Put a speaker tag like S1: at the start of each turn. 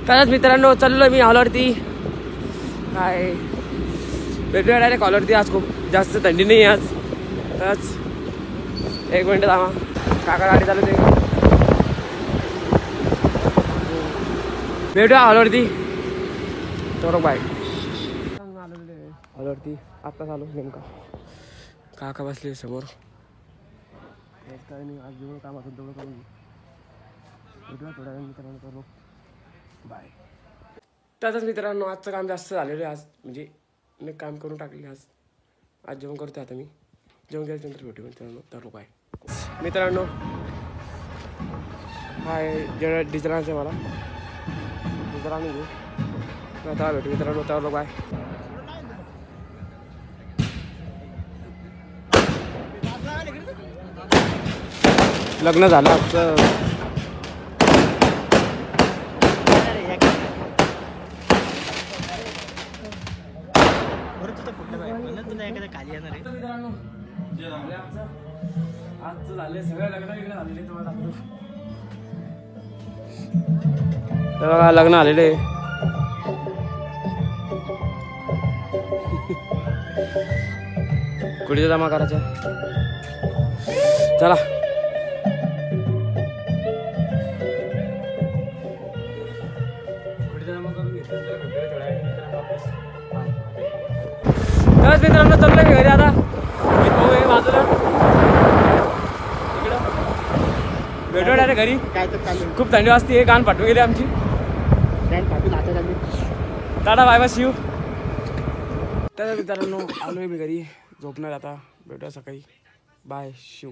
S1: खरंच मित्रांनो चाललो मी हॉलवरती. काय भेटूया डायरेक्ट हॉलवरती. आज खूप जास्त थंडी नाही आज. तरच 1 मिनिट थांबा. काका गाडी चालू दे. भेटूया हॉलवरती. तर बाय. हॉलवरती आत्ताच आलो नेमका. काका बसले समोर. काय नाही आज जेवढं काम असेल तेवढं करून भेटूया थोड्या वेळ मित्रांनो. तर बाय. तसंच मित्रांनो आजचं काम जास्त झालेलं आहे आज. म्हणजे मी काम करून टाकले आज जेवण करतो. आता मी जेवण केल्यानंतर भेटू मित्रांनो. तर बाय मित्रांनो. हाय जेवढं डिझेल आणायचं मला. डिझेल आणून घेऊ. आता भेटू मित्रांनो. तर बाय. लग्न झालं आमचं. आज झाले सगळं लग्न वेगळं झालेले. तुम्हाला लग्न आलेले. कुठे जमा करायचं चला. बस मित्रांनो चाललं मी घरी आता. बाजूला इकडं भेटू डायरेक्ट घरी. खूप थंडी वाजते. हे कान फाटून गेले आमची. Tata bye bye Shiv. तर मित्रांनो आलोय मी घरी. झोपणार आता. भेटूया सकाळी. बाय शिव.